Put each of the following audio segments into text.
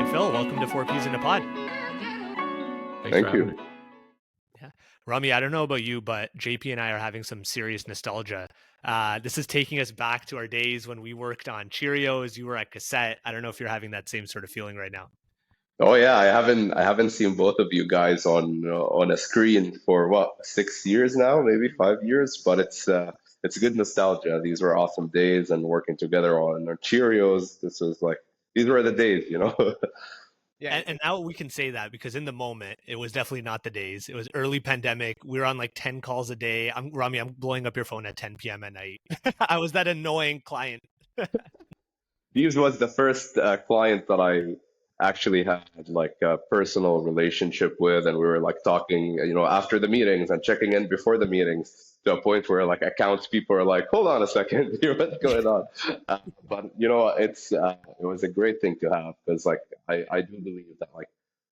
and Phil, welcome to 4Ps in a Pod. Thank you. Yeah. Rami, I don't know about you, but JP and I are having some serious nostalgia. This is taking us back to our days when we worked on Cheerios. You were at Cassette. I don't know if you're having that same sort of feeling right now. Oh yeah, I haven't seen both of you guys on a screen for what, 6 years now, maybe 5 years, but it's good nostalgia. These were awesome days, and working together on our Cheerios. This was like these were the days. Yeah. And now we can say that because in the moment, it was definitely not the days. It was early pandemic. We were on like 10 calls a day. Rami, I'm blowing up your phone at 10 p.m. at night. I was that annoying client. These was the first client that I actually had like a personal relationship with, and we were like talking, after the meetings and checking in before the meetings to a point where like accounts people are like, hold on a second, what's going on? But it was a great thing to have because like I do believe that like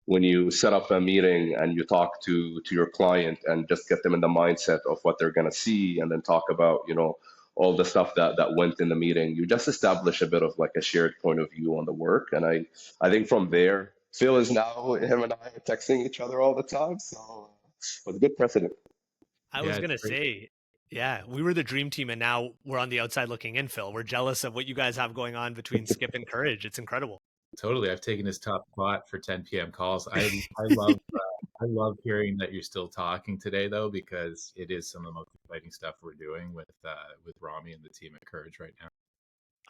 when you set up a meeting and you talk to your client and just get them in the mindset of what they're gonna see, and then talk about all the stuff that went in the meeting, you just establish a bit of like a shared point of view on the work. And I think from there, Phil is now, him and I are texting each other all the time. So it was a good precedent. I was going to say, yeah, we were the dream team, and now we're on the outside looking in, Phil. We're jealous of what you guys have going on between Skip and Courage. It's incredible. Totally. I've taken his top spot for 10 p.m. calls. I love hearing that you're still talking today, though, because it is some of the most exciting stuff we're doing with Rami and the team at Courage right now.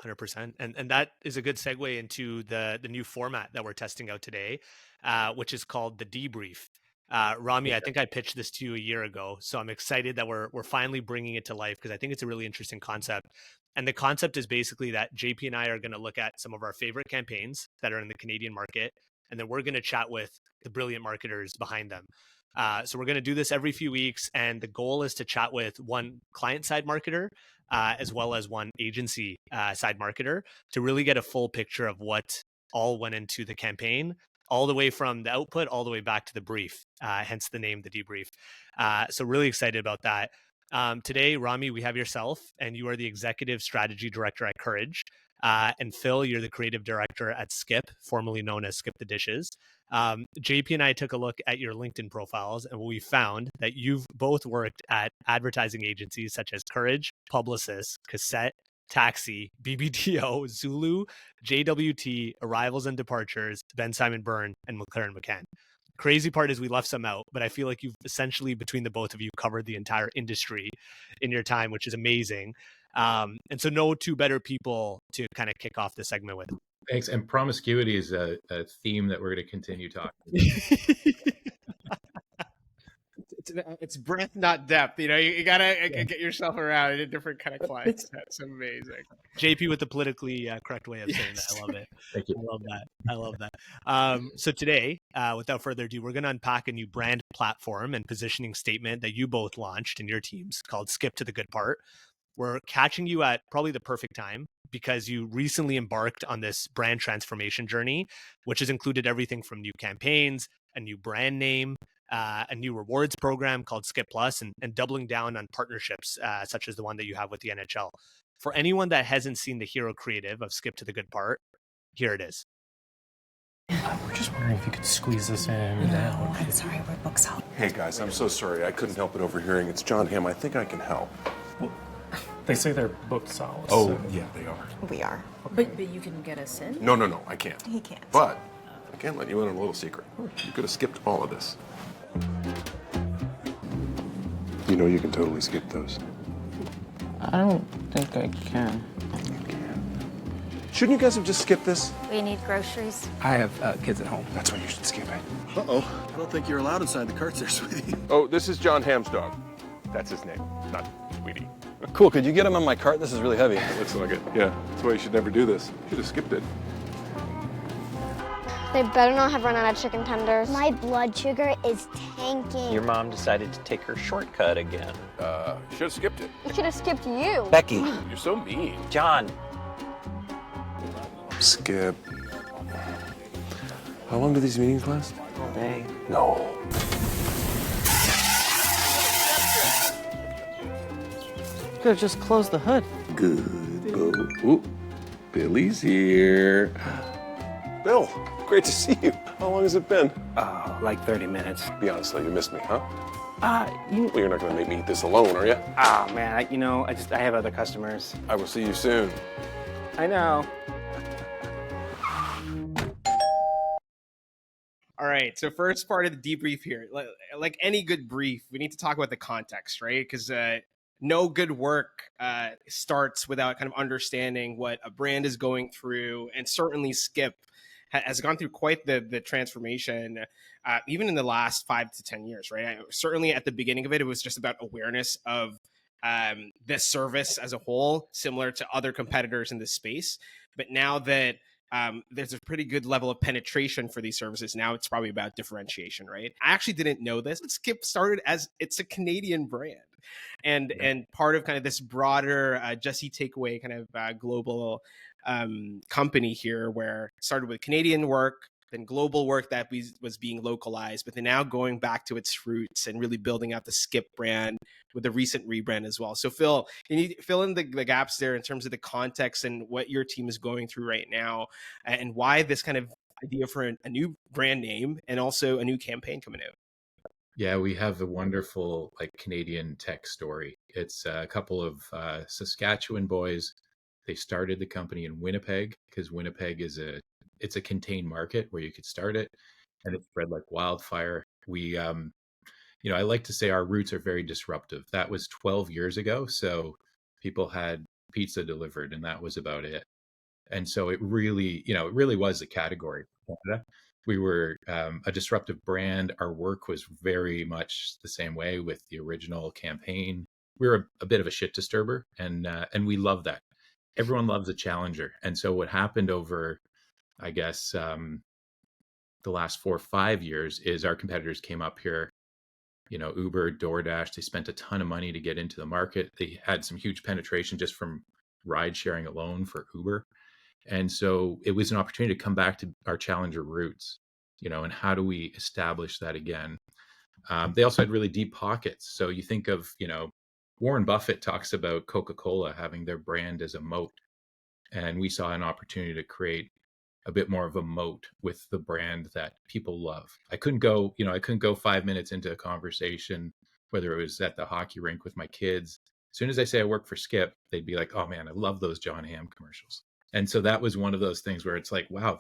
100%. And that is a good segue into the new format that we're testing out today, which is called the DeBrief. Rami, I think I pitched this to you a year ago, so I'm excited that we're finally bringing it to life because I think it's a really interesting concept. And the concept is basically that JP and I are going to look at some of our favorite campaigns that are in the Canadian market, and then we're going to chat with the brilliant marketers behind them. So we're going to do this every few weeks, and the goal is to chat with one client-side marketer as well as one agency side marketer to really get a full picture of what all went into the campaign, all the way from the output all the way back to the brief, hence the name, the DeBrief. So really excited about that. Today, Rami, we have yourself, and you are the executive strategy director at Courage. And Phil, you're the creative director at Skip, formerly known as Skip the Dishes. JP and I took a look at your LinkedIn profiles, and we found that you've both worked at advertising agencies such as Courage, Publicis, Cassette, Taxi, BBDO, Zulu, JWT, Arrivals and Departures, Ben Simon Byrne, and McLaren McCann. Crazy part is we left some out, but I feel like you've essentially, between the both of you, covered the entire industry in your time, which is amazing. And so no two better people to kind of kick off the segment with. Thanks. And promiscuity is a theme that we're going to continue talking It's breadth, not depth. You gotta get yourself around in a different kind of clients. That's amazing. JP with the politically correct way of saying that. I love it. Thank you. I love that. So today, without further ado, we're going to unpack a new brand platform and positioning statement that you both launched in your teams called Skip to the Good Part. We're catching you at probably the perfect time because you recently embarked on this brand transformation journey, which has included everything from new campaigns, a new brand name, a new rewards program called Skip Plus, and doubling down on partnerships such as the one that you have with the NHL. For anyone that hasn't seen the hero creative of Skip to the Good Part, here it is. We're just wondering if you could squeeze this in and out. I'm sorry, we're booked out. Hey guys, I'm so sorry. I couldn't help it overhearing. It's Jon Hamm. I think I can help. Well, they say they're booked solid. Oh, so. yeah, they are. We are. But you can get us in? No, I can't. He can't. But I can let you in on a little secret. You could have skipped all of this. You know you can totally skip those. I don't think I can. Shouldn't you guys have just skipped this? We need groceries. I have kids at home. That's why you should skip it. Uh-oh. I don't think you're allowed inside the carts there, sweetie. Oh, this is Jon Hamm's dog. That's his name, not Sweetie. Cool, could you get him on my cart? This is really heavy. Looks like it. Yeah, that's why you should never do this. You should have skipped it. They better not have run out of chicken tenders. My blood sugar is tanking. Your mom decided to take her shortcut again. Should have skipped it. We should have skipped you. Becky. You're so mean. John. Skip. How long do these meetings last? All day. No. Could have just closed the hood. Good. Ooh, Billy's here. Bill, great to see you. How long has it been? Like 30 minutes. Be honest though, you missed me, huh? Well, You. you're not gonna make me eat this alone, are you? Oh man, I have other customers. I will see you soon. I know. All right. So first part of the debrief here, like any good brief, we need to talk about the context, right? Because no good work starts without kind of understanding what a brand is going through, and certainly Skip has gone through quite the transformation, even in the last 5 to 10 years, right? Certainly at the beginning of it, it was just about awareness of this service as a whole, similar to other competitors in this space. But now that there's a pretty good level of penetration for these services, now it's probably about differentiation, right? I actually didn't know this. Skip started as it's a Canadian brand. And part of kind of this broader Just Eat Takeaway kind of global company here, where it started with Canadian work, then global work that was being localized, but then now going back to its roots and really building out the Skip brand with a recent rebrand as well. So Phil, can you fill in the gaps there in terms of the context and what your team is going through right now, and why this kind of idea for a new brand name and also a new campaign coming out? Yeah, we have a wonderful Canadian tech story. It's a couple of Saskatchewan boys. They started the company in Winnipeg because Winnipeg it's a contained market where you could start it, and it spread like wildfire. We, I like to say our roots are very disruptive. That was 12 years ago, so people had pizza delivered, and that was about it. And so it really was a category for Canada. We were a disruptive brand. Our work was very much the same way with the original campaign. We were a bit of a shit disturber, and we love that. Everyone loves a challenger. And so what happened over, I guess, the last 4 or 5 years is our competitors came up here. Uber, DoorDash, they spent a ton of money to get into the market. They had some huge penetration just from ride sharing alone for Uber. And so it was an opportunity to come back to our challenger roots, and how do we establish that again? They also had really deep pockets. So you think of, Warren Buffett talks about Coca-Cola having their brand as a moat. And we saw an opportunity to create a bit more of a moat with the brand that people love. I couldn't go 5 minutes into a conversation, whether it was at the hockey rink with my kids. As soon as I say I work for Skip, they'd be like, "Oh man, I love those Jon Hamm commercials." And so that was one of those things where it's like, wow,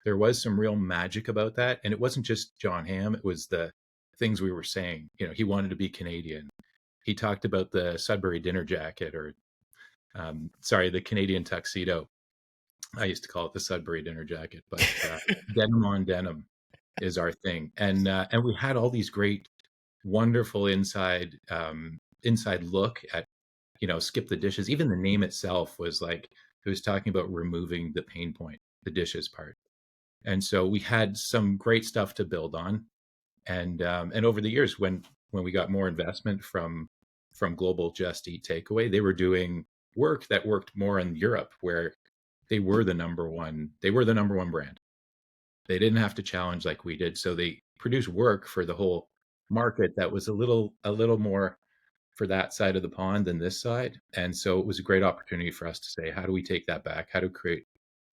there was some real magic about that. And it wasn't just Jon Hamm, it was the things we were saying. He wanted to be Canadian. He talked about the Sudbury dinner jacket, or the Canadian tuxedo. I used to call it the Sudbury dinner jacket, but denim on denim is our thing. And we had all these great, wonderful inside look at, Skip the Dishes. Even the name itself was like, it was talking about removing the pain point, the dishes part. And so we had some great stuff to build on. And over the years, when we got more investment from global Just Eat Takeaway, they were doing work that worked more in Europe, where they were the number one brand. They didn't have to challenge like we did. So they produced work for the whole market that was a little more for that side of the pond than this side. And so it was a great opportunity for us to say, how do we take that back? How to create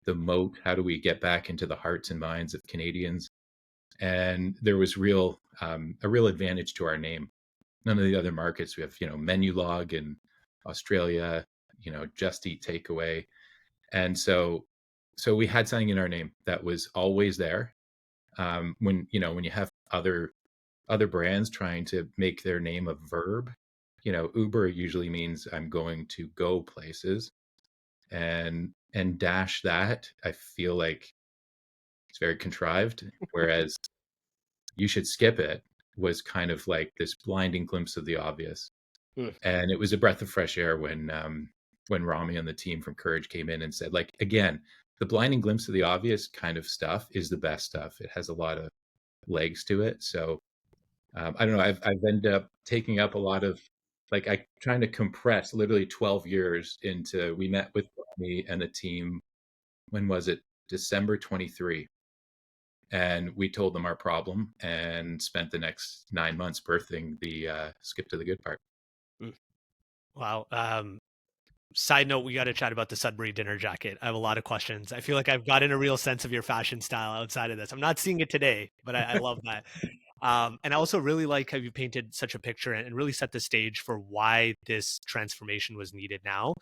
the moat? How do we get back into the hearts and minds of Canadians? And there was a real advantage to our name. None of the other markets, we have, Menu Log in Australia, Just Eat Takeaway. And so we had something in our name that was always there. When you have other brands trying to make their name a verb, Uber usually means I'm going to go places, and dash that, I feel like it's very contrived. Whereas you should skip it was kind of like this blinding glimpse of the obvious. And it was a breath of fresh air when Rami and the team from Courage came in and said, again, the blinding glimpse of the obvious kind of stuff is the best stuff. It has a lot of legs to it. So I don't know. I've ended up taking up a lot of, I trying to compress literally 12 years into. We met with me and the team. When was it? December 23. And we told them our problem and spent the next 9 months birthing the Skip to the Good part. Wow. Side note, we got to chat about the Sudbury dinner jacket. I have a lot of questions. I feel like I've gotten a real sense of your fashion style outside of this. I'm not seeing it today, but I love that. And I also really like how you painted such a picture and really set the stage for why this transformation was needed now.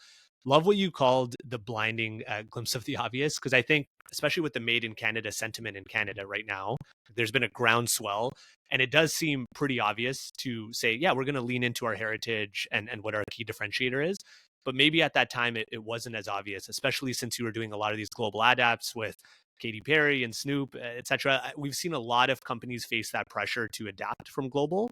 Love what you called the blinding glimpse of the obvious, because I think, especially with the made in Canada sentiment in Canada right now, there's been a groundswell. And it does seem pretty obvious to say, yeah, we're going to lean into our heritage and what our key differentiator is. But maybe at that time, it wasn't as obvious, especially since you were doing a lot of these global adapts with Katy Perry and Snoop, et cetera. We've seen a lot of companies face that pressure to adapt from global.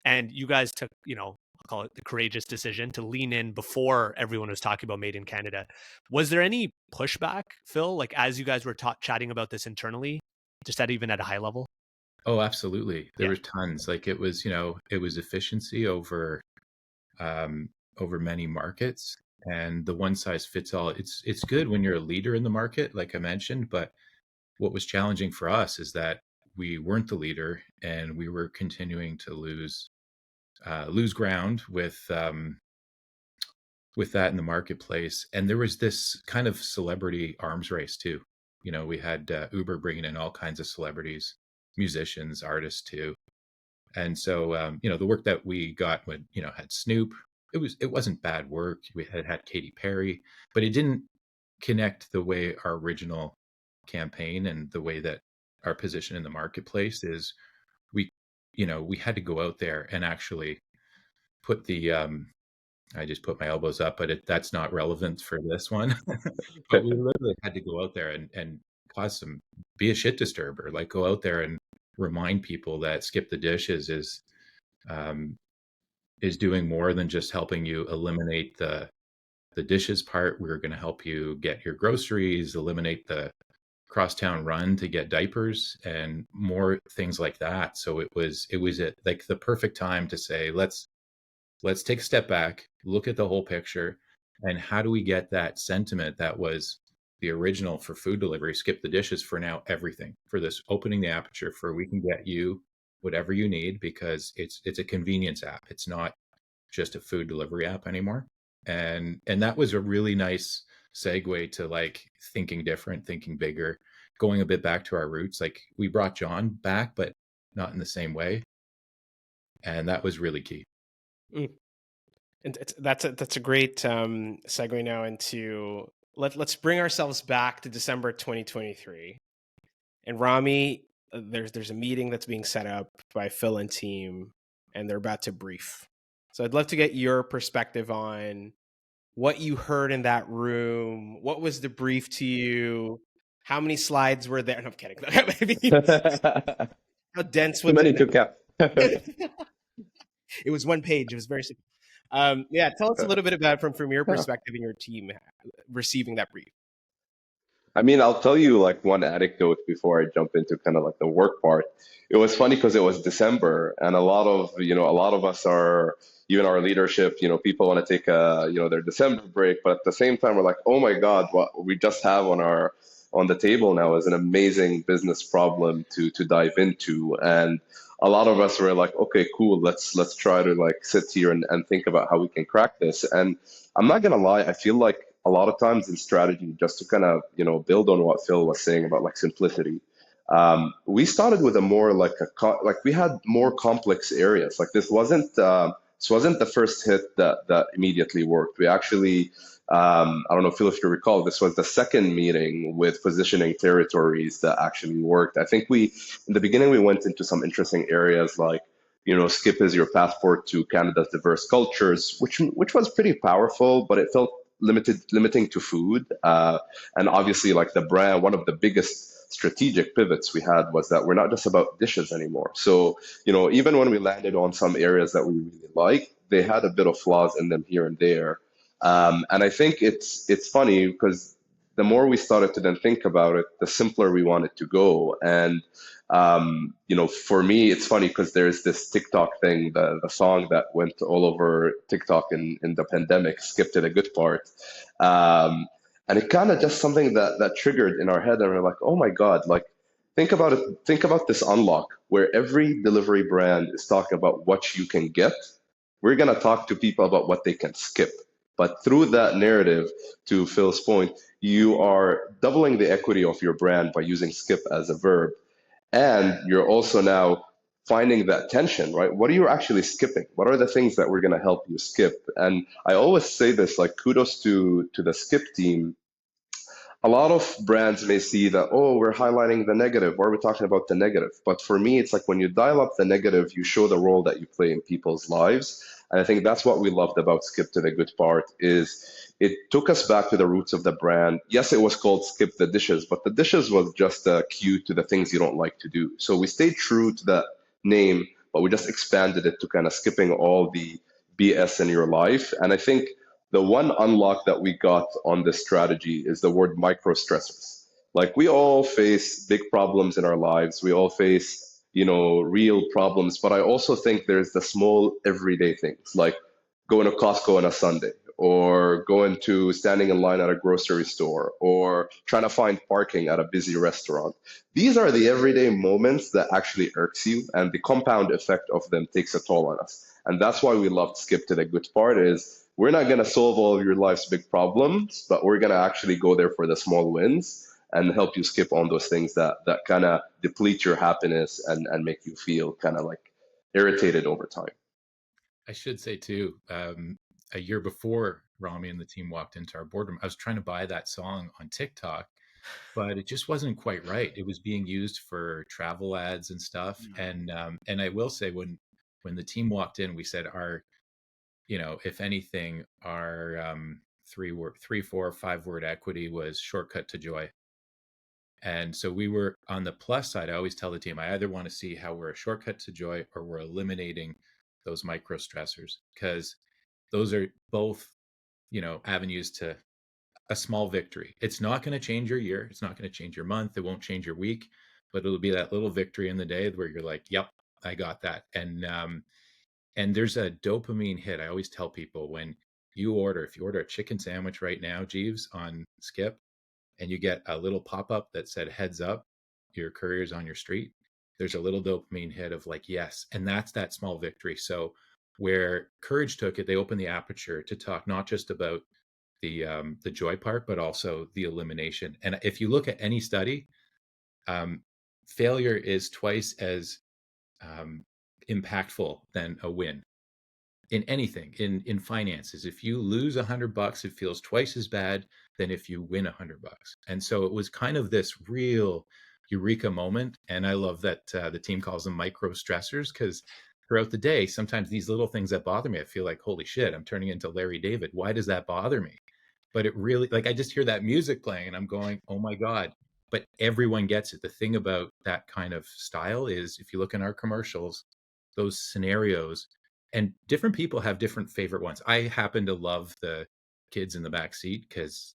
And you guys took, I'll call it the courageous decision to lean in before everyone was talking about made in Canada. Was there any pushback, Phil, like as you guys were chatting about this internally, just even at a high level? Oh, absolutely. There was tons. Like it was efficiency over many markets, and the one size fits all. It's good when you're a leader in the market, like I mentioned, but what was challenging for us is that we weren't the leader and we were continuing to lose ground with that in the marketplace. And there was this kind of celebrity arms race too. We had Uber bringing in all kinds of celebrities, musicians, artists too. And so, the work that we got when, had Snoop, it wasn't bad work. We had Katy Perry, but it didn't connect the way our original campaign and the way that our position in the marketplace is. We had to go out there and actually put the, I just put my elbows up, but that's not relevant for this one. But we literally had to go out there and be a shit disturber, like go out there and remind people that Skip the Dishes is doing more than just helping you eliminate the dishes part. We're going to help you get your groceries, eliminate the crosstown run to get diapers, and more things like that. So it was like the perfect time to say, let's take a step back, look at the whole picture, and how do we get that sentiment that was the original for food delivery, Skip the Dishes, for now everything, for this opening the aperture for we can get you whatever you need, because it's a convenience app. It's not just a food delivery app anymore. And that was a really nice segue to like thinking different, thinking bigger, going a bit back to our roots. Like we brought Jon back, but not in the same way. And that was really key. And that's a great segue now into let's bring ourselves back to December 2023. And Rami, there's a meeting that's being set up by Phil and team, and they're about to brief. So I'd love to get your perspective on what you heard in that room. What was the brief to you? How many slides were there? No, I'm kidding. How dense was Too many it? to count. It was one page. It was very simple. Tell us a little bit about from your perspective and your team receiving that brief. I mean, I'll tell you like one anecdote before I jump into kind of like the work part. It was funny because it was December, and a lot of us are, even our leadership, people want to take their December break, but at the same time we're like, oh my God, what we just have on the table now is an amazing business problem to dive into. And a lot of us were like, okay, cool, let's try to like sit here and think about how we can crack this. And I'm not gonna lie, I feel like a lot of times in strategy, just to kind of build on what Phil was saying about like simplicity, we started with a more like we had more complex areas. Like this wasn't the first hit that immediately worked. We actually, I don't know, Phil, if you recall, this was the second meeting with positioning territories that actually worked. I think in the beginning, we went into some interesting areas like, Skip is your passport to Canada's diverse cultures, which was pretty powerful, but it felt limiting to food. And obviously, like the brand, one of the biggest strategic pivots we had was that we're not just about dishes anymore. So, even when we landed on some areas that we really like, they had a bit of flaws in them here and there. And I think it's funny because the more we started to then think about it, the simpler we wanted to go. And for me, it's funny because there's this TikTok thing, the song that went all over TikTok in the pandemic, Skip to the Good Part. And it kind of just something that triggered in our head, and we're like, oh my God, like think about it. Think about this unlock where every delivery brand is talking about what you can get. We're going to talk to people about what they can skip. But through that narrative, to Phil's point, you are doubling the equity of your brand by using skip as a verb. And you're also now finding that tension, right? What are you actually skipping? What are the things that we're going to help you skip? And I always say this, like kudos to the skip team. A lot of brands may see that, oh, we're highlighting the negative. Why are we talking about the negative? But for me, it's like when you dial up the negative, you show the role that you play in people's lives. And I think that's what we loved about Skip to the Good Part is it took us back to the roots of the brand. Yes, it was called Skip the Dishes, but the dishes was just a cue to the things you don't like to do. So we stayed true to that name, but we just expanded it to kind of skipping all the BS in your life. And I think the one unlock that we got on this strategy is the word micro stressors. Like we all face big problems in our lives. We all face, real problems. But I also think there's the small everyday things like going to Costco on a Sunday or going to standing in line at a grocery store or trying to find parking at a busy restaurant. These are the everyday moments that actually irks you, and the compound effect of them takes a toll on us. And that's why we loved Skip to the Good Part is we're not going to solve all of your life's big problems, but we're going to actually go there for the small wins and help you skip on those things that kind of deplete your happiness and make you feel kind of like irritated over time. I should say too, a year before Rami and the team walked into our boardroom, I was trying to buy that song on TikTok, but it just wasn't quite right. It was being used for travel ads and stuff. And I will say when the team walked in, we said if anything, our 3, 4, 5 word equity was shortcut to joy. And so we were on the plus side. I always tell the team, I either want to see how we're a shortcut to joy or we're eliminating those micro stressors, because those are both, avenues to a small victory. It's not going to change your year. It's not going to change your month. It won't change your week, but it'll be that little victory in the day where you're like, yep, I got that. And there's a dopamine hit. I always tell people when if you order a chicken sandwich right now, Jeeves, on Skip, and you get a little pop-up that said, heads up, your courier's on your street, there's a little dopamine hit of like, yes. And that's that small victory. So where Courage took it, they opened the aperture to talk not just about the joy part, but also the elimination. And if you look at any study, failure is twice as impactful than a win in anything. In finances, if you lose $100, it feels twice as bad than if you win $100. And so it was kind of this real eureka moment. And I love that the team calls them micro stressors, because throughout the day, sometimes these little things that bother me, I feel like, holy shit, I'm turning into Larry David. Why does that bother me? But it really, like, I just hear that music playing and I'm going, oh my God. But everyone gets it. The thing about that kind of style is if you look in our commercials, those scenarios, and different people have different favorite ones. I happen to love the kids in the back seat because,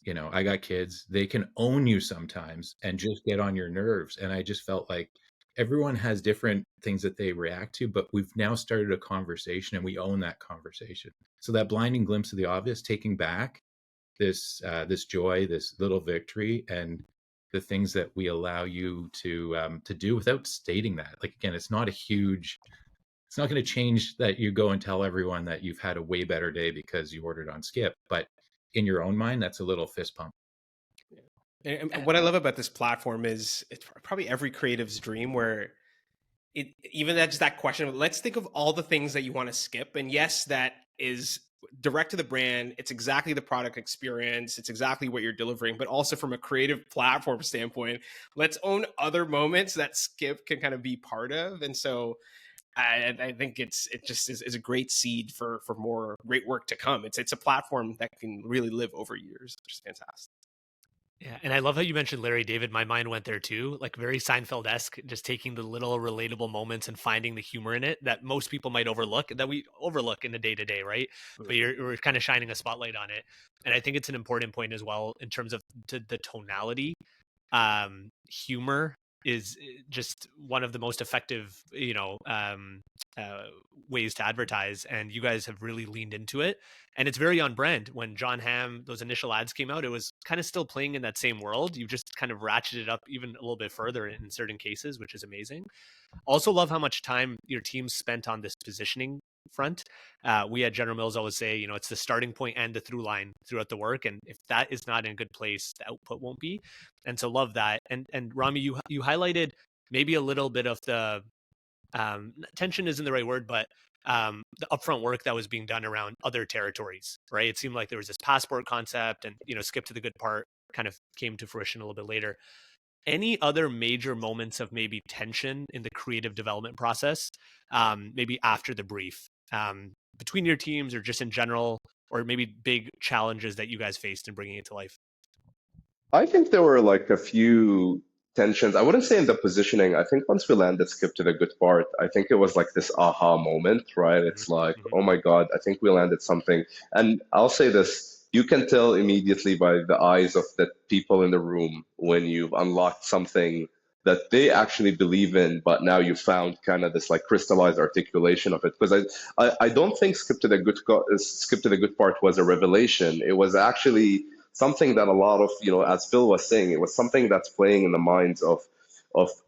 I got kids. They can own you sometimes and just get on your nerves. And I just felt like everyone has different things that they react to, but we've now started a conversation and we own that conversation. So that blinding glimpse of the obvious, taking back this joy, this little victory, and the things that we allow you to do without stating that. Like, again, it's not going to change that you go and tell everyone that you've had a way better day because you ordered on Skip. But in your own mind, that's a little fist pump. And what I love about this platform is it's probably every creative's dream, where even that's that question of, let's think of all the things that you want to skip. And yes, that is direct to the brand. It's exactly the product experience. It's exactly what you're delivering, but also from a creative platform standpoint, let's own other moments that Skip can kind of be part of. And so I think it just is a great seed for more great work to come. It's a platform that can really live over years, which is fantastic. Yeah, and I love how you mentioned Larry David. My mind went there too, like very Seinfeld-esque, just taking the little relatable moments and finding the humor in it that most people might overlook, that we overlook in the day-to-day, right? But you're kind of shining a spotlight on it. And I think it's an important point as well in terms of the tonality. Humor is just one of the most effective, ways to advertise, and you guys have really leaned into it, and it's very on brand. When Jon Hamm, those initial ads came out, it was kind of still playing in that same world. You've just kind of ratcheted it up even a little bit further in certain cases, which is amazing. Also love how much time your team spent on this positioning front. We at General Mills always say, it's the starting point and the through line throughout the work. And if that is not in a good place, the output won't be. And so love that. And Rami, you highlighted maybe a little bit of the tension isn't the right word, but the upfront work that was being done around other territories, right? It seemed like there was this passport concept, and skip to the good part kind of came to fruition a little bit later. Any other major moments of maybe tension in the creative development process, maybe after the brief, between your teams or just in general, or maybe big challenges that you guys faced in bringing it to life? I think there were like a few tensions. I wouldn't say in the positioning. I think once we landed Skip to the good part, I think it was like this aha moment, right? It's like, Mm-hmm. oh my God, I think we landed something. And I'll say this, you can tell immediately by the eyes of the people in the room when you've unlocked something that they actually believe in, but now you found kind of this like crystallized articulation of it. Because I don't think Skip to the good part was a revelation. It was actually something that a lot of, as Phil was saying, it was something that's playing in the minds of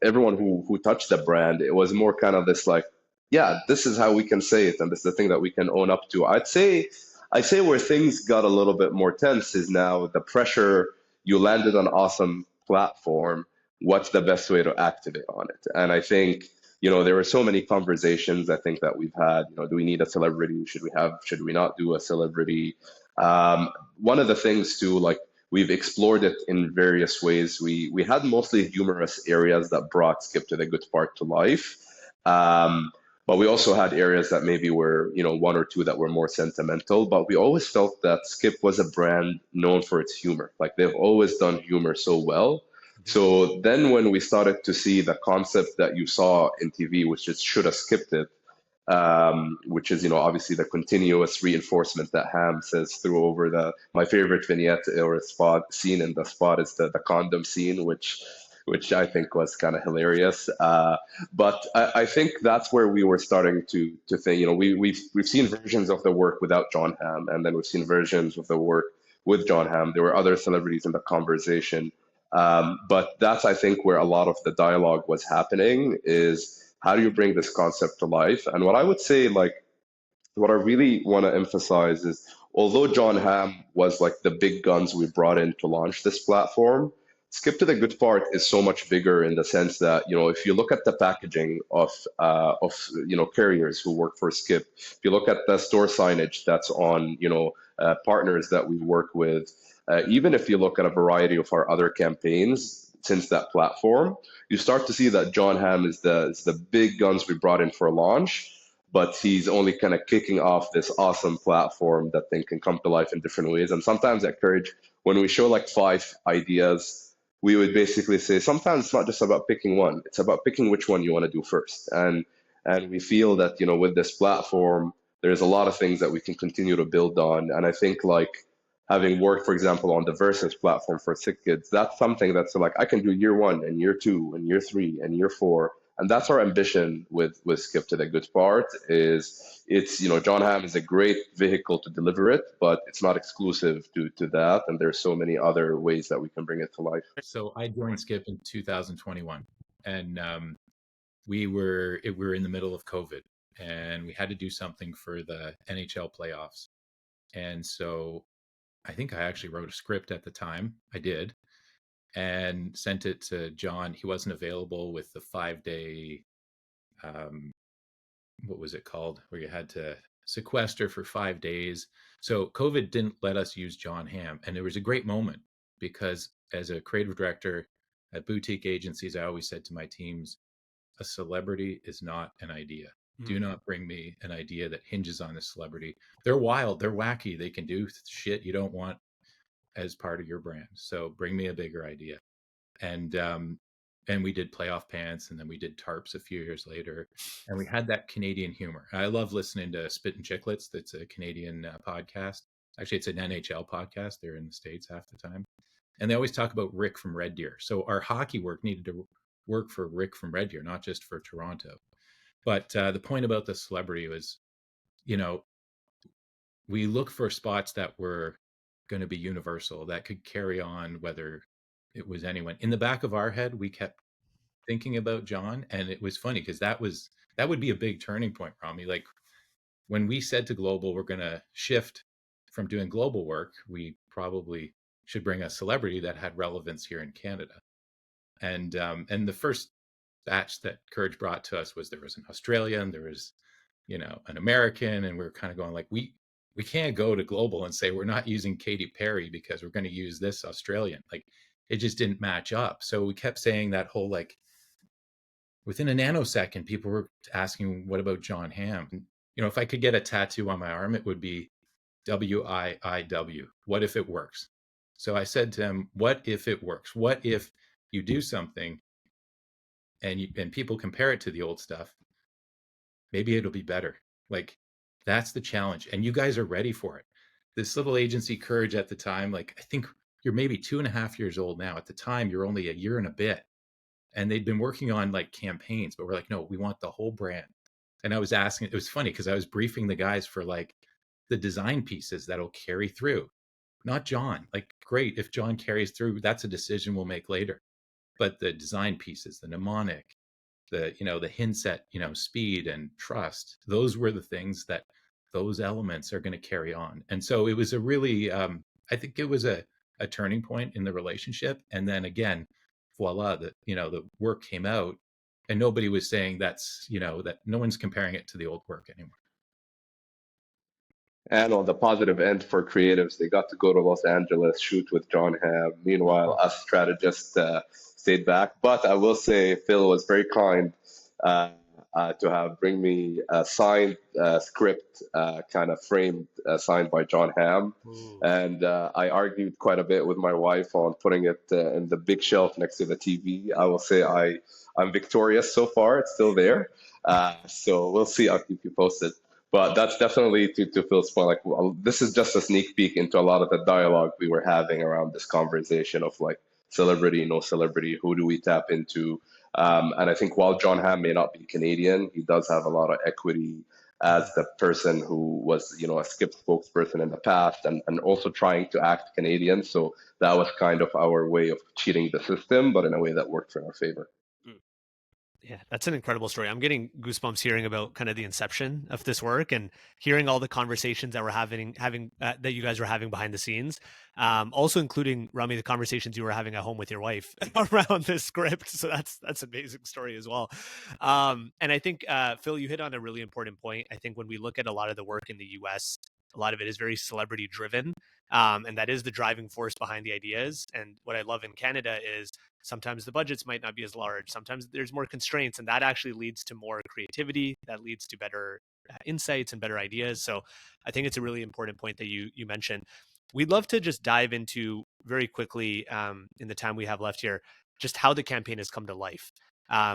everyone who touched the brand. It was more kind of this like, yeah, this is how we can say it, and this is the thing that we can own up to. I'd say where things got a little bit more tense is now the pressure. You landed an awesome platform. What's the best way to activate on it? And I think, there were so many conversations I think that we've had. Do we need a celebrity? Should we not do a celebrity? One of the things too, like we've explored it in various ways. We had mostly humorous areas that brought Skip to the good part to life. But we also had areas that maybe were, one or two that were more sentimental. But we always felt that Skip was a brand known for its humor. Like they've always done humor so well. So then when we started to see the concept that you saw in TV, which is should have skipped it, which is, obviously the continuous reinforcement that Ham says through over my favorite vignette or spot scene in the spot is the condom scene, which I think was kind of hilarious. But I think that's where we were starting to think, we've seen versions of the work without Jon Hamm, and then we've seen versions of the work with Jon Hamm. There were other celebrities in the conversation. But that's, I think, where a lot of the dialogue was happening is how do you bring this concept to life? And what I would say, like, what I really want to emphasize is, although Jon Hamm was like the big guns we brought in to launch this platform, Skip to the good part is so much bigger in the sense that, if you look at the packaging of carriers who work for Skip, if you look at the store signage that's on, partners that we work with, even if you look at a variety of our other campaigns since that platform, you start to see that Jon Hamm is the big guns we brought in for launch, but he's only kind of kicking off this awesome platform that then can come to life in different ways. And sometimes at Courage, when we show like 5 ideas, we would basically say sometimes it's not just about picking one; it's about picking which one you want to do first. And we feel that with this platform, there's a lot of things that we can continue to build on. And I think like having worked, for example, on the Versus platform for Sick Kids, that's something that's like I can do year 1 and year 2 and year 3 and year 4. And that's our ambition with Skip to the good part is it's, Jon Hamm is a great vehicle to deliver it, but it's not exclusive to that. And there's so many other ways that we can bring it to life. So I joined Skip in 2021 and we were in the middle of COVID and we had to do something for the NHL playoffs. And so I think I actually wrote a script at the time. I did. And sent it to John. He wasn't available with the 5-day, what was it called, where you had to sequester for 5 days. So COVID didn't let us use Jon Hamm. And there was a great moment because as a creative director at boutique agencies, I always said to my teams, a celebrity is not an idea. Do not bring me an idea that hinges on a celebrity. They're wild, they're wacky, they can do shit you don't want as part of your brand. So bring me a bigger idea. And we did playoff pants and then we did tarps a few years later. And we had that Canadian humor. I love listening to Spit and Chicklets. That's a Canadian podcast. Actually, it's an NHL podcast. They're in the States half the time. And they always talk about Rick from Red Deer. So our hockey work needed to work for Rick from Red Deer, not just for Toronto. But the point about the celebrity was, we look for spots that were going to be universal, that could carry on whether it was anyone. In the back of our head, we kept thinking about John, and it was funny because that would be a big turning point, Rami. Like when we said to global, we're going to shift from doing global work, we probably should bring a celebrity that had relevance here in Canada. And the first batch that Courage brought to us was, there was an Australian, there was, an American, and we were kind of going like, we can't go to global and say we're not using Katy Perry because we're going to use this Australian. Like, it just didn't match up. So we kept saying that whole, like, within a nanosecond, people were asking, what about Jon Hamm? If I could get a tattoo on my arm, it would be WIIW. What if it works? So I said to him, what if it works? What if you do something and people compare it to the old stuff? Maybe it'll be better. Like, that's the challenge. And you guys are ready for it. This little agency, Courage, at the time, like, I think you're maybe 2.5 years old now. At the time, you're only a year and a bit. And they'd been working on like campaigns, but we're like, no, we want the whole brand. And I was asking, it was funny because I was briefing the guys for like the design pieces that'll carry through, not John. Like, great, if John carries through, that's a decision we'll make later. But the design pieces, the mnemonic, the Hinset, speed and trust, those were the things that those elements are going to carry on. And so it was a really, I think it was a turning point in the relationship. And then again, voila, the work came out, and nobody was saying that's, that no one's comparing it to the old work anymore. And on the positive end for creatives, they got to go to Los Angeles, shoot with Jon Hamm. Meanwhile, us strategists stayed back. But I will say Phil was very kind to bring me a signed script, kind of framed, signed by Jon Hamm. And I argued quite a bit with my wife on putting it in the big shelf next to the TV. I will say I'm victorious so far. It's still there. So we'll see. I'll keep you posted. But that's definitely to Phil's point. Like, well, this is just a sneak peek into a lot of the dialogue we were having around this conversation of like celebrity, no celebrity, who do we tap into? And I think while Jon Hamm may not be Canadian, he does have a lot of equity as the person who was, a Skip spokesperson in the past, and also trying to act Canadian. So that was kind of our way of cheating the system, but in a way that worked for our favor. Yeah, that's an incredible story. I'm getting goosebumps hearing about kind of the inception of this work and hearing all the conversations that we're having that you guys were having behind the scenes. Also including, Rami, the conversations you were having at home with your wife around this script. So that's an amazing story as well. And I think, Phil, you hit on a really important point. I think when we look at a lot of the work in the US, a lot of it is very celebrity driven. And that is the driving force behind the ideas. And what I love in Canada is sometimes the budgets might not be as large. Sometimes there's more constraints, and that actually leads to more creativity. That leads to better insights and better ideas. So I think it's a really important point that you mentioned. We'd love to just dive into very quickly, in the time we have left here, just how the campaign has come to life.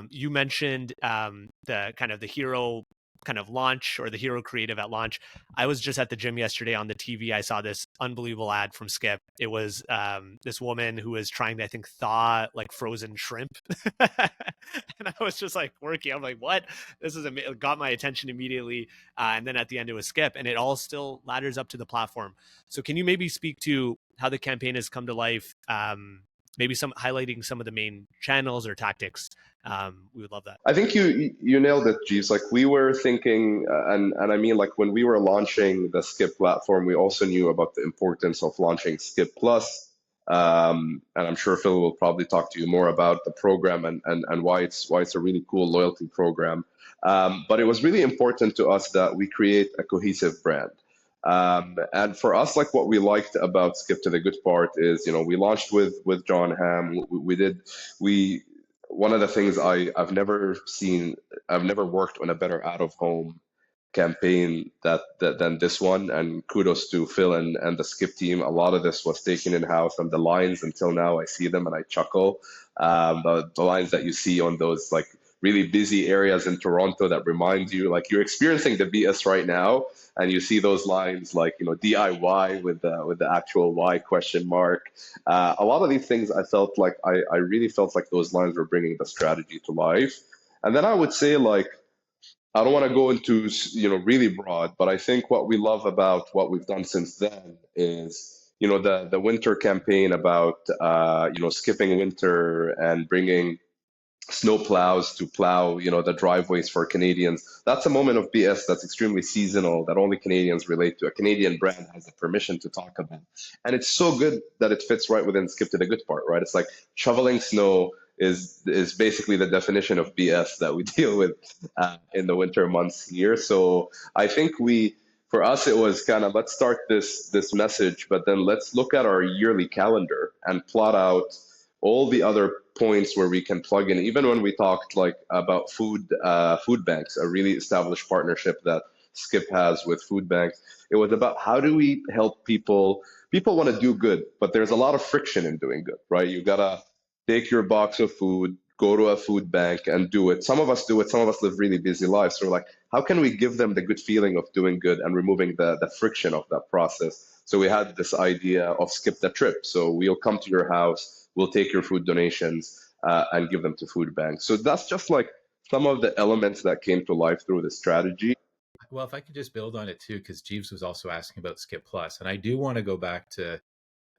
You mentioned the kind of the hero kind of launch, or the hero creative at launch. I was just at the gym yesterday. On the TV, I saw this unbelievable ad from Skip. It was this woman who was trying to, I think, thaw like frozen shrimp. And I was just like working. I'm like, what? This is got my attention immediately. And then at the end it was Skip, and it all still ladders up to the platform. So can you maybe speak to how the campaign has come to life? Maybe highlighting some of the main channels or tactics. We would love that. I think you nailed it, Jeeves. Like, we were thinking, and I mean, like, when we were launching the Skip platform, we also knew about the importance of launching Skip Plus. And I'm sure Phil will probably talk to you more about the program and why it's a really cool loyalty program. But it was really important to us that we create a cohesive brand. And for us, like, what we liked about Skip to the Good Part is, we launched with Jon Hamm. One of the things I've never worked on a better out of home campaign than this one. And kudos to Phil and the Skip team. A lot of this was taken in house, and the lines, until now, I see them and I chuckle. The lines that you see on those like really busy areas in Toronto that remind you, like, you're experiencing the BS right now, and you see those lines like, DIY with the actual Y question mark. A lot of these things, I felt like I really felt like those lines were bringing the strategy to life. And then I would say, like, I don't want to go into really broad, but I think what we love about what we've done since then is the winter campaign about skipping winter and bringing snow plows to plow, the driveways for Canadians. That's a moment of BS that's extremely seasonal that only Canadians relate to. A Canadian brand has the permission to talk about. And it's so good that it fits right within Skip to the Good part, right? It's like shoveling snow is basically the definition of BS that we deal with in the winter months here. So I think for us, it was kind of, let's start this message, but then let's look at our yearly calendar and plot out all the other points where we can plug in. Even when we talked like about food banks, a really established partnership that Skip has with food banks, it was about how do we help people. People want to do good, but there's a lot of friction in doing good, right? You gotta take your box of food, go to a food bank and do it. Some of us do it, some of us live really busy lives. So we're like, how can we give them the good feeling of doing good and removing the friction of that process? So we had this idea of skip the trip. So we'll come to your house, we'll take your food donations and give them to food banks. So that's just like some of the elements that came to life through the strategy. Well, if I could just build on it too, because Jeeves was also asking about Skip Plus, and I do want to go back to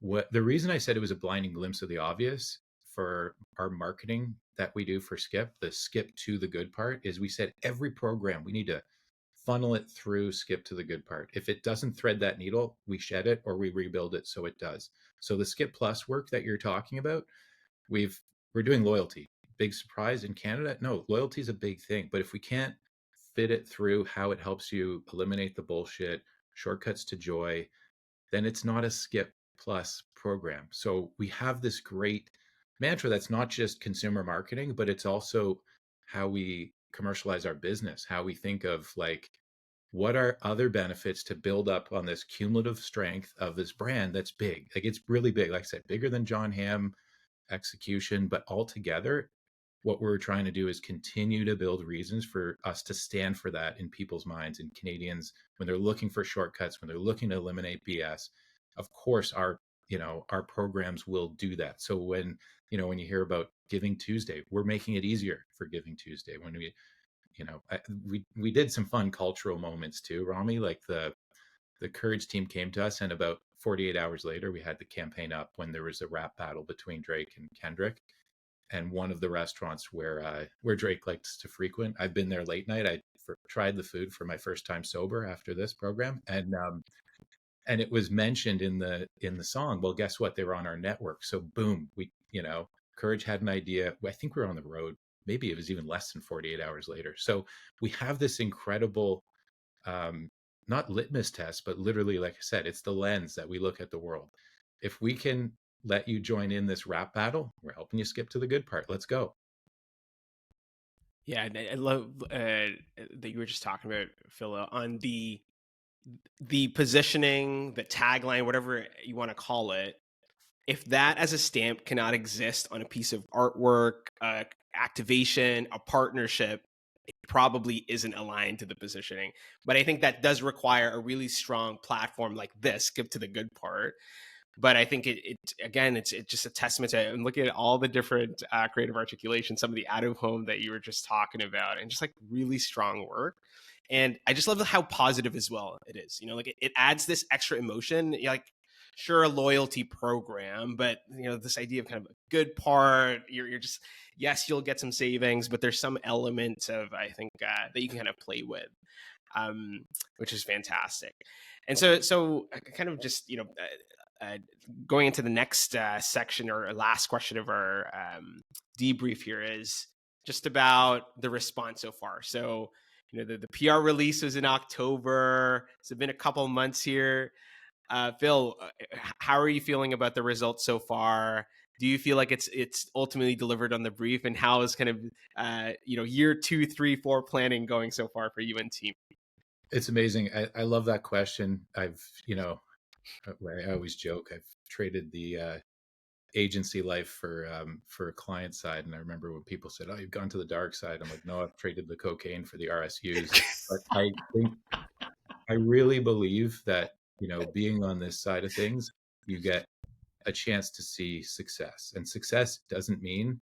what the reason I said it was a blinding glimpse of the obvious for our marketing that we do for Skip, the Skip to the Good part, is we said every program we need to funnel it through Skip to the Good part. If it doesn't thread that needle, we shed it or we rebuild it so it does. So the Skip Plus work that you're talking about, we're doing loyalty. Big surprise in Canada? No, loyalty is a big thing. But if we can't fit it through how it helps you eliminate the bullshit, shortcuts to joy, then it's not a Skip Plus program. So we have this great mantra that's not just consumer marketing, but it's also how we commercialize our business, how we think of like, what are other benefits to build up on this cumulative strength of this brand that's big? Like it's really big. Like I said, bigger than Jon Hamm execution, but altogether, what we're trying to do is continue to build reasons for us to stand for that in people's minds, and Canadians, when they're looking for shortcuts, when they're looking to eliminate BS. Of course, our programs will do that. So when you hear about Giving Tuesday, we're making it easier for Giving Tuesday. When we did some fun cultural moments too, Rami, like the Courage team came to us, and about 48 hours later, we had the campaign up when there was a rap battle between Drake and Kendrick. And one of the restaurants where Drake likes to frequent, I've been there late night. I tried the food for my first time sober after this program, and it was mentioned in the song. Well, guess what? They were on our network. So boom, Courage had an idea. I think we were on the road. Maybe it was even less than 48 hours later. So we have this incredible, not litmus test, but literally, like I said, it's the lens that we look at the world. If we can let you join in this rap battle, we're helping you skip to the good part. Let's go. Yeah, I love that you were just talking about, Phil, on the positioning, the tagline, whatever you want to call it. If that as a stamp cannot exist on a piece of artwork, activation, a partnership, it probably isn't aligned to the positioning. But I think that does require a really strong platform like this, Skip to the Good part. But I think it's just a testament to it. And looking at all the different creative articulation, some of the out of home that you were just talking about, and just like really strong work. And I just love how positive as well it is. Like it adds this extra emotion. Like, sure, a loyalty program, but this idea of kind of a good part. You're just, yes, you'll get some savings, but there's some element of, I think, that you can kind of play with, which is fantastic. And so kind of just going into the next section or last question of our debrief here is just about the response so far. So, the PR release was in October. It's been a couple months here. Phil, how are you feeling about the results so far? Do you feel like it's ultimately delivered on the brief? And how is kind of year 2, 3, 4 planning going so far for you and team? It's amazing. I love that question. I always joke, I've traded the agency life for a client side, and I remember when people said, "Oh, you've gone to the dark side." I'm like, "No, I've traded the cocaine for the RSUs." But I really believe that being on this side of things, you get a chance to see success, and success doesn't mean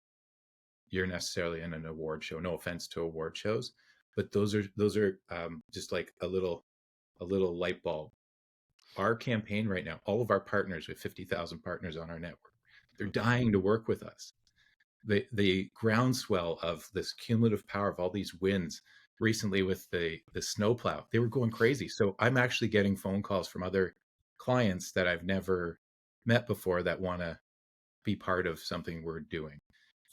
you're necessarily in an award show. No offense to award shows, but those are just like a little light bulb. Our campaign right now, all of our partners, with 50,000 partners on our network, they're dying to work with us. the groundswell of this cumulative power of all these wins recently with the snowplow, they were going crazy. So I'm actually getting phone calls from other clients that I've never met before that want to be part of something we're doing.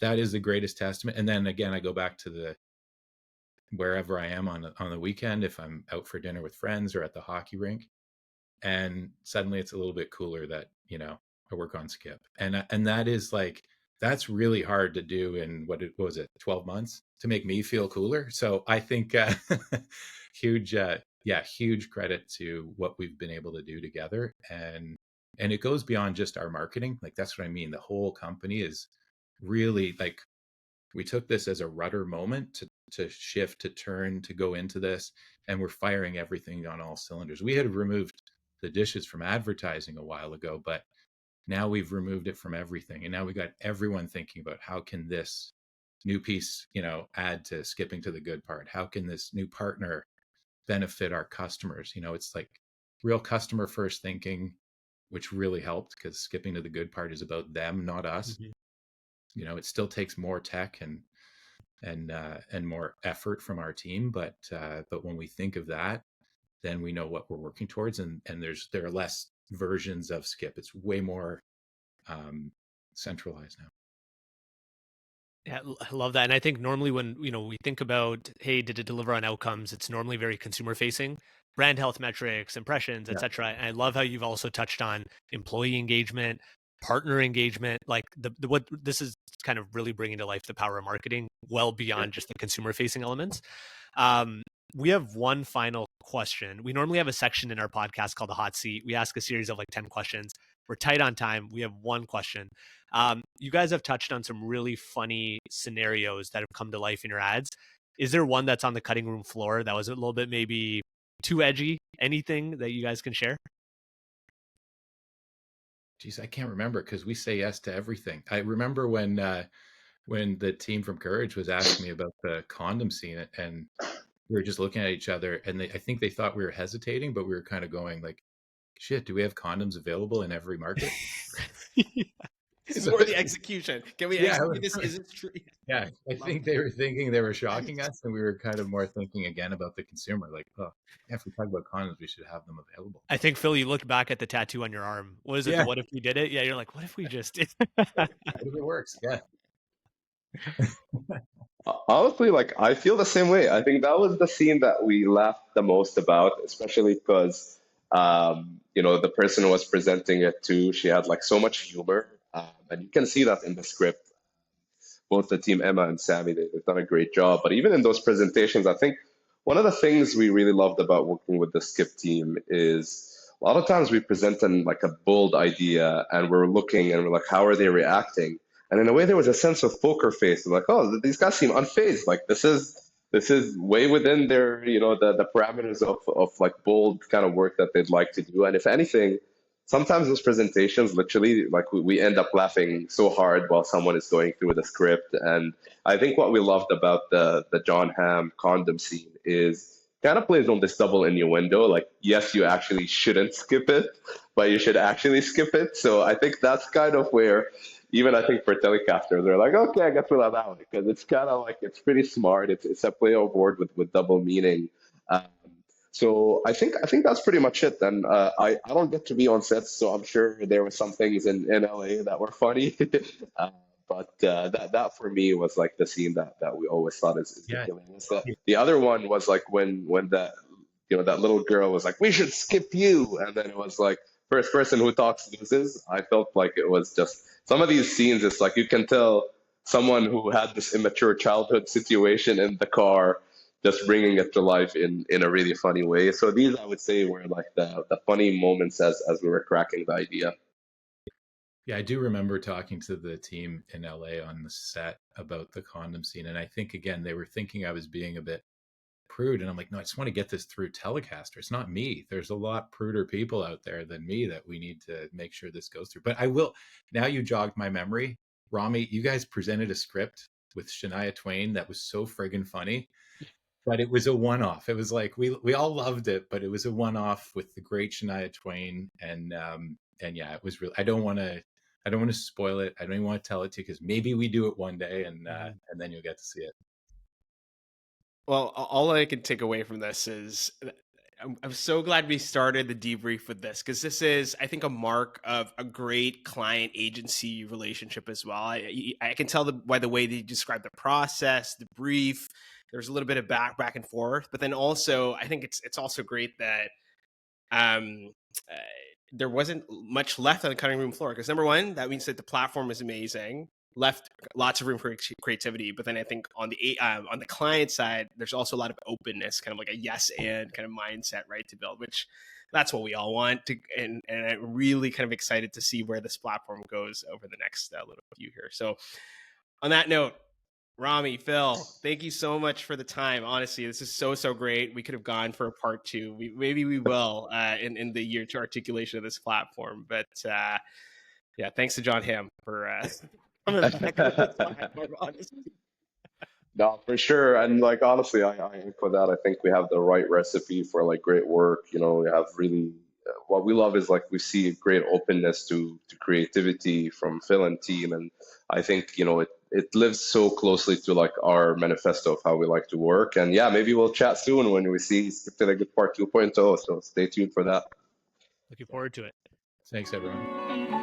That is the greatest testament. And then again, I go back to the wherever I am on the weekend, if I'm out for dinner with friends or at the hockey rink, and suddenly it's a little bit cooler that, you know, I work on Skip. And that is like, that's really hard to do in what was it, 12 months to make me feel cooler. So I think huge, huge credit to what we've been able to do together. And it goes beyond just our marketing. Like, that's what I mean. The whole company is really like, we took this as a rudder moment to shift, to turn, to go into this, and we're firing everything on all cylinders. We had removed the dishes from advertising a while ago, but now we've removed it from everything. And now we got everyone thinking about how can this new piece, you know, add to skipping to the good part? How can this new partner benefit our customers? You know, it's like real customer first thinking, which really helped because skipping to the good part is about them, not us. Mm-hmm. You know, it still takes more tech and more effort from our team, but when we think of that, then we know what we're working towards, and there are less versions of Skip. It's way more centralized now. Yeah, I love that. And I think normally when, you know, we think about, hey, did it deliver on outcomes? It's normally very consumer facing, brand health metrics, impressions, et cetera. And I love how you've also touched on employee engagement, partner engagement, like what this is kind of really bringing to life the power of marketing well beyond just the consumer facing elements. We have one final question. We normally have a section in our podcast called the hot seat. We ask a series of like 10 questions. We're tight on time. We have one question. You guys have touched on some really funny scenarios that have come to life in your ads. Is there one that's on the cutting room floor that was a little bit maybe too edgy? Anything that you guys can share? Geez, I can't remember because we say yes to everything. I remember when the team from Courage was asking me about the condom scene, and we were just looking at each other, and I think they thought we were hesitating, but we were kind of going like, shit, do we have condoms available in every market? It's more the execution. Can we execute this? Is it true? Yeah, I think they were thinking they were shocking us, and we were kind of more thinking again about the consumer. Like, oh, yeah, if we talk about condoms, we should have them available. I think, Phil, you looked back at the tattoo on your arm. What is it? What if we did it? Yeah, you're like, what if we just did? What if it works? Yeah. Honestly, like I feel the same way. I think that was the scene that we laughed the most about, especially because you know, the person who was presenting it to, she had like so much humor, and you can see that in the script. Both the team, Emma and Sammy, they've done a great job. But even in those presentations, I think one of the things we really loved about working with the Skip team is a lot of times we present them like a bold idea, and we're looking and we're like, how are they reacting? And in a way, there was a sense of poker face. Like, oh, these guys seem unfazed. Like this is way within their, you know, the parameters of like bold kind of work that they'd like to do. And if anything, sometimes those presentations, literally, like we end up laughing so hard while someone is going through the script. And I think what we loved about the Jon Hamm condom scene is kind of plays on this double innuendo. Like, yes, you actually shouldn't skip it, but you should actually skip it. So I think that's kind of where, even I think for Telecaster, they're like, okay, I guess we'll allow it because it's kind of like, it's pretty smart. It's a play on board with double meaning. So I think that's pretty much it. And I don't get to be on sets, so I'm sure there were some things in LA that were funny. But that for me was like the scene that we always thought is hilarious. The other one was like when that, you know, that little girl was like, we should skip you, and then it was like first person who talks loses. I felt like it was just some of these scenes. It's like you can tell someone who had this immature childhood situation in the car, just bringing it to life in a really funny way. So these, I would say, were like the funny moments as we were cracking the idea. Yeah, I do remember talking to the team in LA on the set about the condom scene. And I think, again, they were thinking I was being a bit prude. And I'm like, no, I just want to get this through Telecaster. It's not me. There's a lot pruder people out there than me that we need to make sure this goes through. But I will, now you jogged my memory. Rami, you guys presented a script with Shania Twain that was so friggin' funny. But it was a one-off. It was like we all loved it, but it was a one-off with the great Shania Twain, and yeah, it was really. I don't want I don't want to spoil it. I don't even want to tell it to you because maybe we do it one day, and then you'll get to see it. Well, all I can take away from this is I'm so glad we started the debrief with this, because this is, I think, a mark of a great client agency relationship as well. I can tell by the way they describe the process, the brief. There's a little bit of back and forth, but then also I think it's also great that there wasn't much left on the cutting room floor, because number one, that means that the platform is amazing, left lots of room for creativity. But then I think on the client side, there's also a lot of openness, kind of like a yes and kind of mindset, right, to build, which that's what we all want to. And I'm really kind of excited to see where this platform goes over the next little few here. So on that note, Rami, Phil, thank you so much for the time. Honestly, this is so great. We could have gone for a part two. Maybe we will in the year to articulation of this platform. But yeah, thanks to Jon Hamm for coming back with the platform, honestly. No, for sure. And like honestly, I echo that. I think we have the right recipe for like great work. You know, we have really what we love is like we see great openness to creativity from Phil and team, and I think it lives so closely to like our manifesto of how we like to work. And yeah, maybe we'll chat soon when we see Skip to the Good Part 2.0. So stay tuned for that. Looking forward to it. Thanks, everyone.